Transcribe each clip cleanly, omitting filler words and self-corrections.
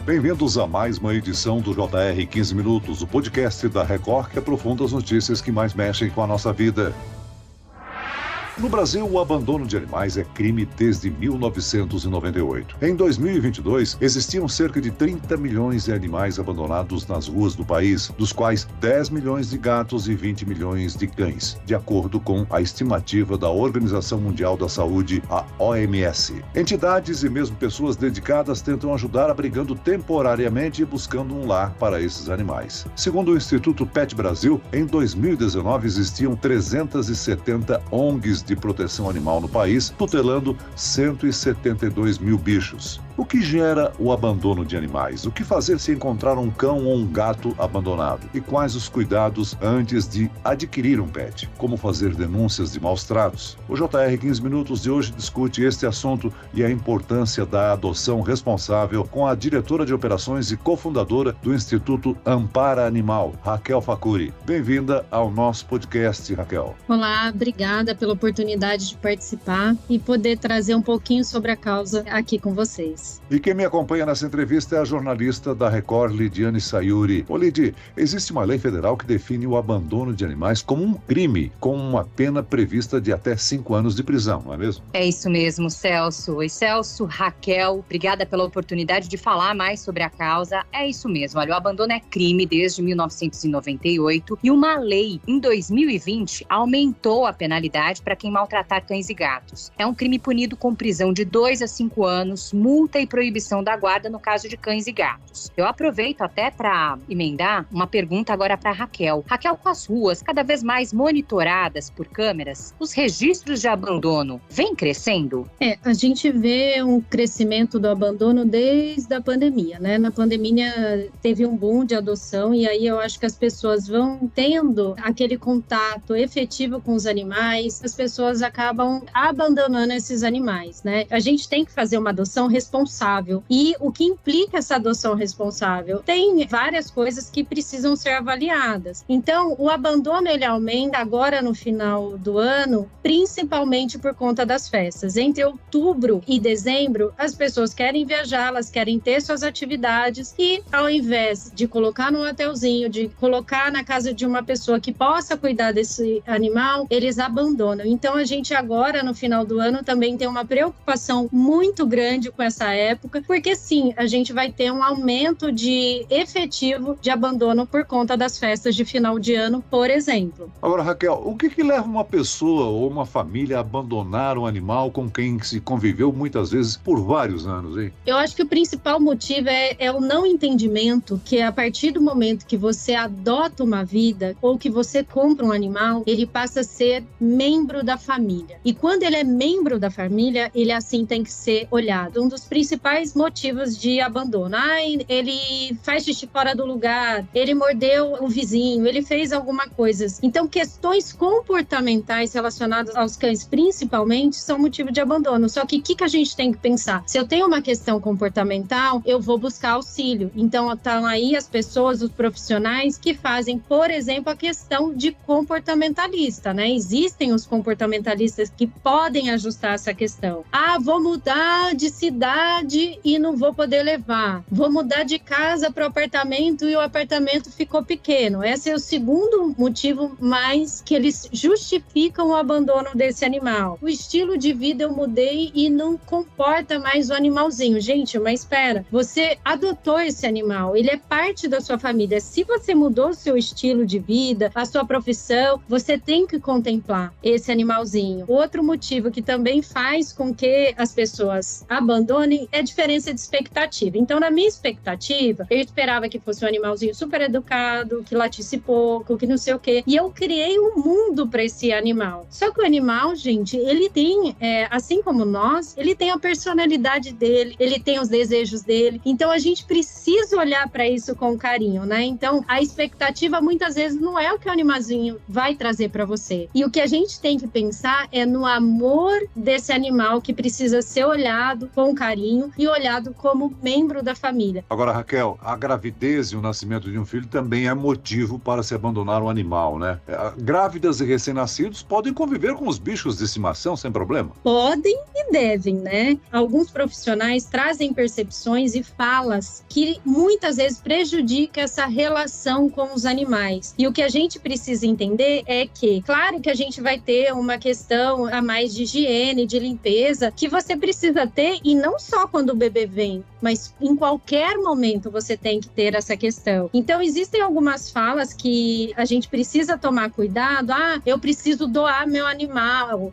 Bem-vindos a mais uma edição do JR 15 Minutos, o podcast da Record que aprofunda as notícias que mais mexem com a nossa vida. No Brasil, o abandono de animais é crime desde 1998. Em 2022, existiam cerca de 30 milhões de animais abandonados nas ruas do país, dos quais 10 milhões de gatos e 20 milhões de cães, de acordo com a estimativa da Organização Mundial da Saúde, a OMS. Entidades e mesmo pessoas dedicadas tentam ajudar abrigando temporariamente e buscando um lar para esses animais. Segundo o Instituto Pet Brasil, em 2019 existiam 370 ONGs de proteção animal no país, tutelando 172 mil bichos. O que gera o abandono de animais? O que fazer se encontrar um cão ou um gato abandonado? E quais os cuidados antes de adquirir um pet? Como fazer denúncias de maus tratos? O JR 15 Minutos de hoje discute este assunto e a importância da adoção responsável com a diretora de operações e cofundadora do Instituto Ampara Animal, Raquel Facuri. Bem-vinda ao nosso podcast, Raquel. Olá, obrigada pela oportunidade de participar e poder trazer um pouquinho sobre a causa aqui com vocês. E quem me acompanha nessa entrevista é a jornalista da Record, Lidiane Sayuri. Ô Lidi, existe uma lei federal que define o abandono de animais como um crime, com uma pena prevista de até 5 anos de prisão, não é mesmo? É isso mesmo, Celso. Oi, Celso, Raquel, obrigada pela oportunidade de falar mais sobre a causa. É isso mesmo, olha, o abandono é crime desde 1998 e uma lei, em 2020, aumentou a penalidade para quem maltratar cães e gatos. É um crime punido com prisão de 2 a 5 anos, multa e proibição da guarda no caso de cães e gatos. Eu aproveito até para emendar uma pergunta agora para Raquel. Raquel, com as ruas cada vez mais monitoradas por câmeras, os registros de abandono vêm crescendo? A gente vê um crescimento do abandono desde a pandemia, né? Na pandemia teve um boom de adoção e aí eu acho que as pessoas vão tendo aquele contato efetivo com os animais, as pessoas acabam abandonando esses animais, né? A gente tem que fazer uma adoção responsável. E o que implica essa adoção responsável? Tem várias coisas que precisam ser avaliadas. Então, o abandono ele aumenta agora no final do ano, principalmente por conta das festas. Entre outubro e dezembro, as pessoas querem viajar, elas querem ter suas atividades e, ao invés de colocar num hotelzinho, de colocar na casa de uma pessoa que possa cuidar desse animal, eles abandonam. Então, a gente agora, no final do ano, também tem uma preocupação muito grande com essa época, porque sim, a gente vai ter um aumento de efetivo de abandono por conta das festas de final de ano, por exemplo. Agora, Raquel, o que leva uma pessoa ou uma família a abandonar um animal com quem se conviveu muitas vezes por vários anos, hein? Eu acho que o principal motivo é o não entendimento que a partir do momento que você adota uma vida ou que você compra um animal, ele passa a ser membro da família. E quando ele é membro da família, ele assim tem que ser olhado. Um dos principais motivos de abandono. Ele faz xixi fora do lugar, ele mordeu o vizinho, ele fez alguma coisa. Então, questões comportamentais relacionadas aos cães, principalmente, são motivo de abandono. Só que o que a gente tem que pensar? Se eu tenho uma questão comportamental, eu vou buscar auxílio. Então, estão aí as pessoas, os profissionais que fazem, por exemplo, a questão de comportamentalista, né? Existem os comportamentalistas que podem ajustar essa questão. Vou mudar de cidade e não vou poder levar. Vou mudar de casa para o apartamento e o apartamento ficou pequeno. Esse é o segundo motivo mais que eles justificam o abandono desse animal. O estilo de vida eu mudei e não comporta mais o animalzinho. Gente, mas espera, você adotou esse animal, ele é parte da sua família. Se você mudou o seu estilo de vida, a sua profissão, você tem que contemplar esse animalzinho. Outro motivo que também faz com que as pessoas abandonem é a diferença de expectativa. Então, na minha expectativa, eu esperava que fosse um animalzinho super educado, que latisse pouco, que não sei o quê. E eu criei um mundo para esse animal. Só que o animal, gente, ele tem, assim como nós, ele tem a personalidade dele, ele tem os desejos dele. Então, a gente precisa olhar para isso com carinho, né? Então, a expectativa muitas vezes não é o que o animalzinho vai trazer para você. E o que a gente tem que pensar é no amor desse animal que precisa ser olhado com carinho e olhado como membro da família. Agora, Raquel, a gravidez e o nascimento de um filho também é motivo para se abandonar um animal, né? Grávidas e recém-nascidos podem conviver com os bichos de estimação sem problema? Podem e devem, né? Alguns profissionais trazem percepções e falas que muitas vezes prejudicam essa relação com os animais. E o que a gente precisa entender é que, claro que a gente vai ter uma questão a mais de higiene, de limpeza, que você precisa ter, e não só quando o bebê vem, mas em qualquer momento você tem que ter essa questão. Então, existem algumas falas que a gente precisa tomar cuidado. Eu preciso doar meu animal.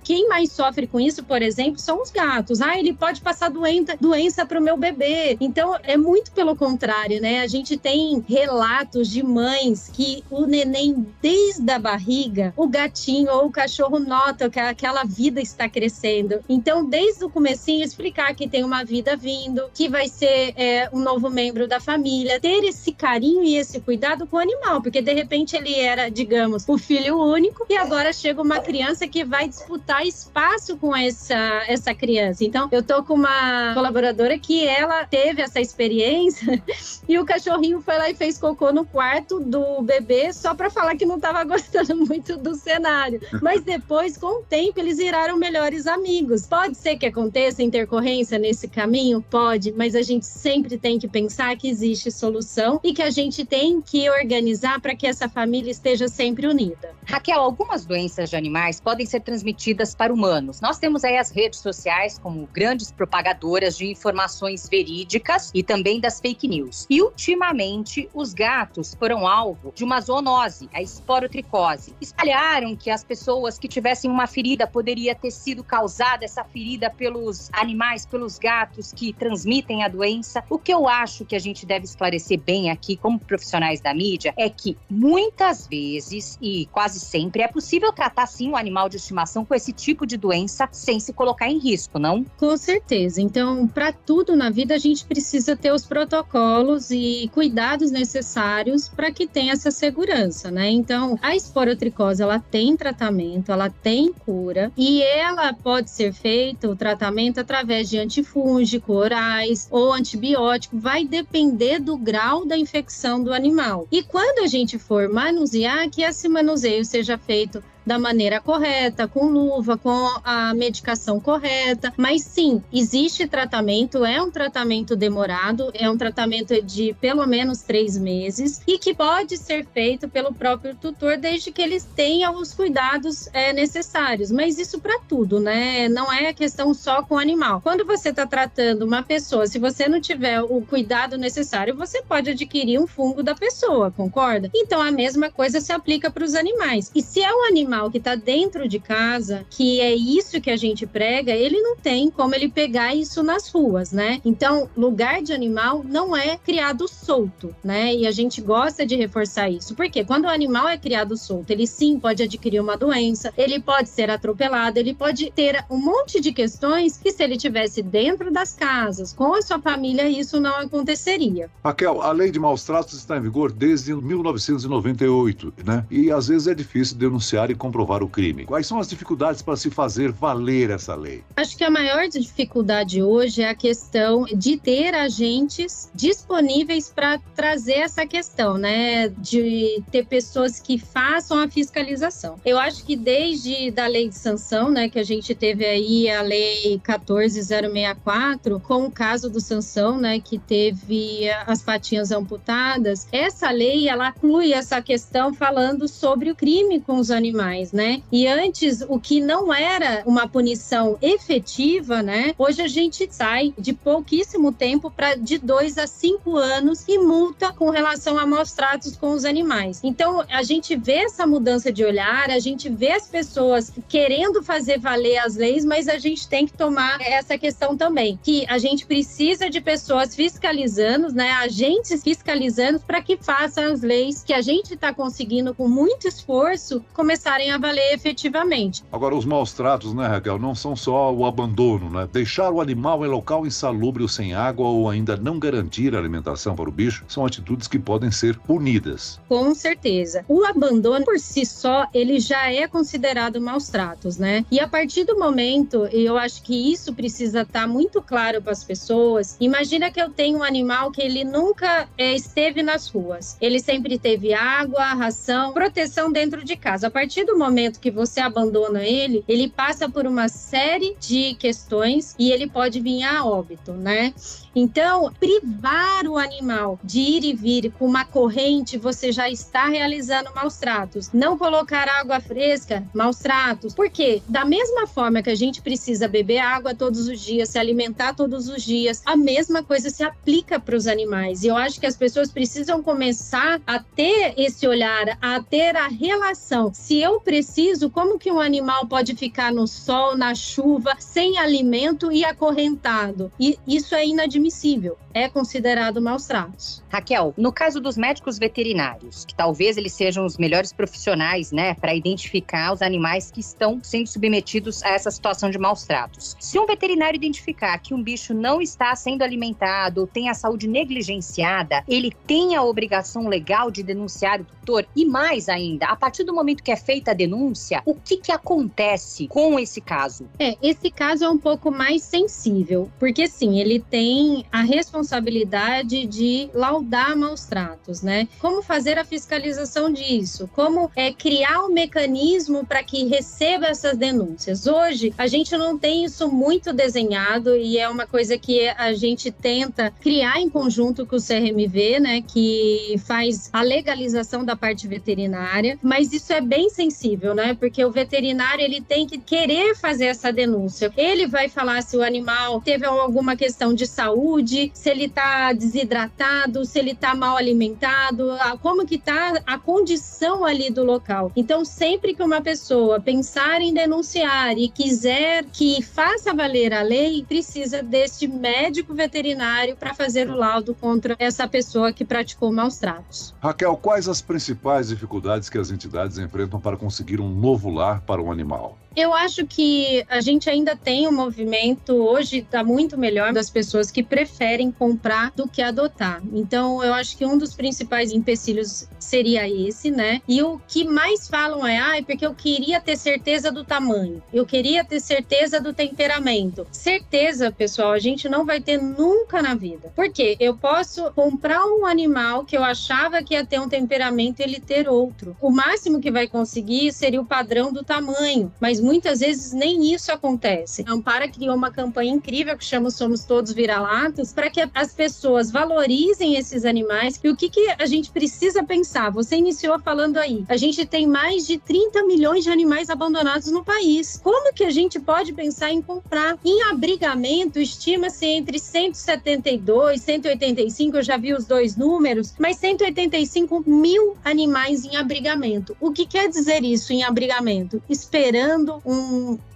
Quem mais sofre com isso, por exemplo, são os gatos. Ele pode passar doença para o meu bebê. Então, é muito pelo contrário, né? A gente tem relatos de mães que o neném, desde a barriga, o gatinho ou o cachorro nota que aquela vida está crescendo. Então, desde o comecinho, explicar que tem uma vida vindo, que vai ser um novo membro da família, ter esse carinho e esse cuidado com o animal, porque de repente ele era, digamos, o filho único e agora chega uma criança que vai disputar espaço com essa criança. Então, eu tô com uma colaboradora que ela teve essa experiência e o cachorrinho foi lá e fez cocô no quarto do bebê só para falar que não estava gostando muito do cenário. Mas depois, com o tempo, eles viraram melhores amigos. Pode ser que aconteça intercorrência nesse caminho? Pode, mas a gente sempre tem que pensar que existe solução e que a gente tem que organizar para que essa família esteja sempre unida. Raquel, algumas doenças de animais podem ser transmitidas para humanos. Nós temos aí as redes sociais como grandes propagadoras de informações verídicas e também das fake news. E, ultimamente, os gatos foram alvo de uma zoonose, a esporotricose. Espalharam que as pessoas que tivessem uma ferida poderia ter sido causada essa ferida pelos animais, pelos gatos que transmitem a doença. O que eu acho que a gente deve esclarecer bem aqui, como profissionais da mídia, é que muitas vezes, e quase sempre, é possível tratar sim um animal de estimação com esse tipo de doença sem se colocar em risco, não? Com certeza. Então, para tudo na vida, a gente precisa ter os protocolos e cuidados necessários para que tenha essa segurança, né? Então, a esporotricose, ela tem tratamento, ela tem cura e ela pode ser feito, o tratamento, através de antifúngico, orais ou antibiótico, vai depender do grau da infecção do animal. E quando a gente for manusear, que esse manuseio seja feito da maneira correta, com luva, com a medicação correta. Mas sim, existe tratamento, é um tratamento demorado, é um tratamento de pelo menos 3 meses e que pode ser feito pelo próprio tutor desde que eles tenham os cuidados necessários. Mas isso para tudo, né? Não é questão só com o animal. Quando você está tratando uma pessoa, se você não tiver o cuidado necessário, você pode adquirir um fungo da pessoa, concorda? Então a mesma coisa se aplica para os animais. E se é um animal que está dentro de casa, que é isso que a gente prega, ele não tem como ele pegar isso nas ruas, né? Então, lugar de animal não é criado solto, né? E a gente gosta de reforçar isso, porque quando o animal é criado solto, ele sim pode adquirir uma doença, ele pode ser atropelado, ele pode ter um monte de questões que se ele estivesse dentro das casas, com a sua família, isso não aconteceria. Raquel, a lei de maus tratos está em vigor desde 1998, né? E às vezes é difícil denunciar e comprovar o crime. Quais são as dificuldades para se fazer valer essa lei? Acho que a maior dificuldade hoje é a questão de ter agentes disponíveis para trazer essa questão, né? De ter pessoas que façam a fiscalização. Eu acho que desde da lei de sanção, né, que a gente teve aí a lei 14.064, com o caso do Sansão, né, que teve as patinhas amputadas, essa lei, ela inclui essa questão falando sobre o crime com os animais, né? E antes, o que não era uma punição efetiva, né? Hoje a gente sai de pouquíssimo tempo para de 2 a 5 anos e multa com relação a maus tratos com os animais. Então, a gente vê essa mudança de olhar, a gente vê as pessoas querendo fazer valer as leis, mas a gente tem que tomar essa questão também, que a gente precisa de pessoas fiscalizando, né? Agentes fiscalizando para que façam as leis que a gente está conseguindo com muito esforço começarem venha a valer efetivamente. Agora, os maus tratos, né, Raquel, não são só o abandono, né? Deixar o animal em local insalubre ou sem água ou ainda não garantir a alimentação para o bicho são atitudes que podem ser punidas. Com certeza. O abandono, por si só, ele já é considerado maus tratos, né? E a partir do momento, e eu acho que isso precisa estar muito claro para as pessoas, imagina que eu tenho um animal que ele nunca esteve nas ruas. Ele sempre teve água, ração, proteção dentro de casa. A partir do momento que você abandona ele passa por uma série de questões e ele pode vir a óbito, né? Então, privar o animal de ir e vir com uma corrente, você já está realizando maus tratos. Não colocar água fresca, maus tratos. Por quê? Da mesma forma que a gente precisa beber água todos os dias, se alimentar todos os dias, a mesma coisa se aplica para os animais. E eu acho que as pessoas precisam começar a ter esse olhar, a ter a relação. Se eu preciso, como que um animal pode ficar no sol, na chuva, sem alimento e acorrentado? E isso é inadmissível. É considerado maus tratos. Raquel, no caso dos médicos veterinários, que talvez eles sejam os melhores profissionais, né, para identificar os animais que estão sendo submetidos a essa situação de maus tratos. Se um veterinário identificar que um bicho não está sendo alimentado ou tem a saúde negligenciada, ele tem a obrigação legal de denunciar o tutor? E mais ainda, a partir do momento que é feita a denúncia, o que acontece com esse caso? Esse caso é um pouco mais sensível, porque sim, ele tem a responsabilidade de laudar maus tratos, né? Como fazer a fiscalização disso? Como criar um mecanismo para que receba essas denúncias? Hoje, a gente não tem isso muito desenhado e é uma coisa que a gente tenta criar em conjunto com o CRMV, né? Que faz a legalização da parte veterinária, mas isso é bem sensível, né? Porque o veterinário, ele tem que querer fazer essa denúncia. Ele vai falar se o animal teve alguma questão de saúde, se ele está desidratado, se ele está mal alimentado, como que está a condição ali do local. Então, sempre que uma pessoa pensar em denunciar e quiser que faça valer a lei, precisa deste médico veterinário para fazer o laudo contra essa pessoa que praticou maus tratos. Raquel, quais as principais dificuldades que as entidades enfrentam para conseguir um novo lar para um animal? Eu acho que a gente ainda tem um movimento, hoje está muito melhor, das pessoas que preferem comprar do que adotar. Então, eu acho que um dos principais empecilhos seria esse, né? E o que mais falam é, porque eu queria ter certeza do tamanho, eu queria ter certeza do temperamento. Certeza, pessoal, a gente não vai ter nunca na vida. Por quê? Eu posso comprar um animal que eu achava que ia ter um temperamento e ele ter outro. O máximo que vai conseguir seria o padrão do tamanho, mas muitas vezes nem isso acontece. A Ampara criou uma campanha incrível que chama Somos Todos Vira-Latas, para que as pessoas valorizem esses animais. E o que a gente precisa pensar? Você iniciou falando aí, a gente tem mais de 30 milhões de animais abandonados no país. Como que a gente pode pensar em comprar? Em abrigamento, estima-se entre 172, 185, eu já vi os dois números, mas 185 mil animais em abrigamento. O que quer dizer isso em abrigamento? Esperando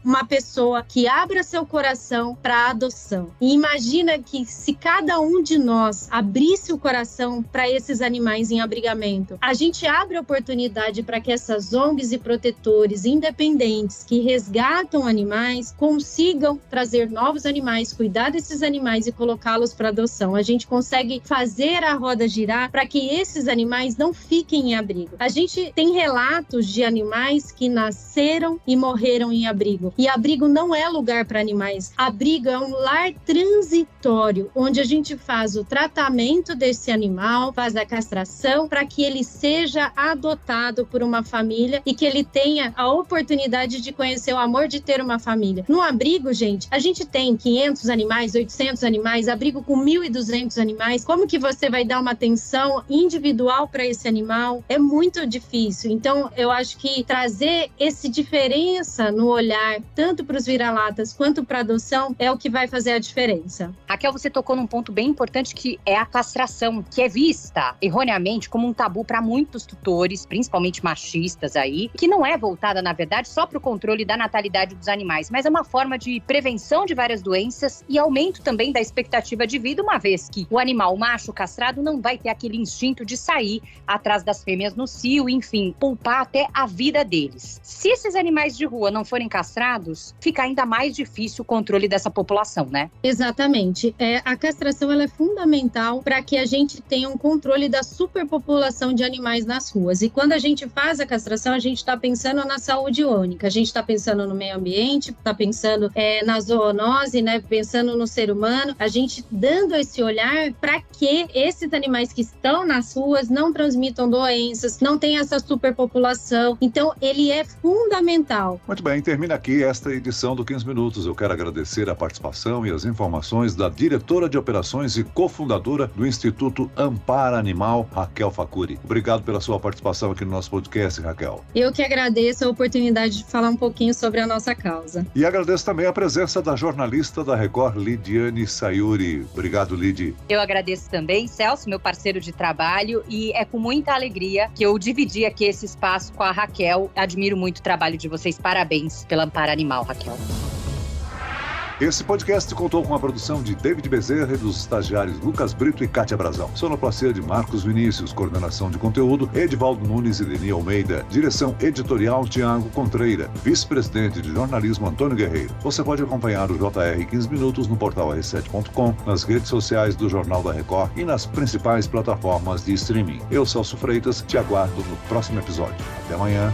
uma pessoa que abra seu coração para adoção. E imagina que se cada um de nós abrisse o coração para esses animais em abrigamento, a gente abre a oportunidade para que essas ONGs e protetores independentes que resgatam animais consigam trazer novos animais, cuidar desses animais e colocá-los para adoção. A gente consegue fazer a roda girar para que esses animais não fiquem em abrigo. A gente tem relatos de animais que nasceram e morreram em abrigo. E abrigo não é lugar para animais. Abrigo é um lar transitório, onde a gente faz o tratamento desse animal, faz a castração para que ele seja adotado por uma família e que ele tenha a oportunidade de conhecer o amor de ter uma família. No abrigo, gente, a gente tem 500 animais, 800 animais, abrigo com 1.200 animais. Como que você vai dar uma atenção individual para esse animal? É muito difícil. Então, eu acho que trazer esse diferencial mudança no olhar, tanto para os vira-latas quanto para a adoção, é o que vai fazer a diferença. Raquel, você tocou num ponto bem importante que é a castração, que é vista erroneamente como um tabu para muitos tutores, principalmente machistas aí, que não é voltada, na verdade, só para o controle da natalidade dos animais, mas é uma forma de prevenção de várias doenças e aumento também da expectativa de vida, uma vez que o animal macho castrado não vai ter aquele instinto de sair atrás das fêmeas no cio, enfim, poupar até a vida deles. Se esses animais de rua não forem castrados, fica ainda mais difícil o controle dessa população, né? Exatamente. A castração ela é fundamental para que a gente tenha um controle da superpopulação de animais nas ruas. E quando a gente faz a castração, a gente está pensando na saúde única, a gente está pensando no meio ambiente, está pensando na zoonose, né? Pensando no ser humano, a gente dando esse olhar para que esses animais que estão nas ruas não transmitam doenças, não tenham essa superpopulação. Então, ele é fundamental. Muito bem, termina aqui esta edição do 15 Minutos. Eu quero agradecer a participação e as informações da diretora de operações e cofundadora do Instituto Ampara Animal, Raquel Facuri. Obrigado pela sua participação aqui no nosso podcast, Raquel. Eu que agradeço a oportunidade de falar um pouquinho sobre a nossa causa. E agradeço também a presença da jornalista da Record, Lidiane Sayuri. Obrigado, Lidi. Eu agradeço também, Celso, meu parceiro de trabalho, e é com muita alegria que eu dividi aqui esse espaço com a Raquel. Admiro muito o trabalho de vocês. Parabéns pela Ampara Animal, Raquel. Esse podcast contou com a produção de David Bezerra e dos estagiários Lucas Brito e Kátia Brazão. Sonoplastia de Marcos Vinícius, coordenação de conteúdo Edivaldo Nunes e Leni Almeida, direção editorial Tiago Contreira, vice-presidente de jornalismo Antônio Guerreiro. Você pode acompanhar o JR 15 Minutos no portal r7.com, nas redes sociais do Jornal da Record e nas principais plataformas de streaming. Eu, Celso Freitas, te aguardo no próximo episódio. Até amanhã.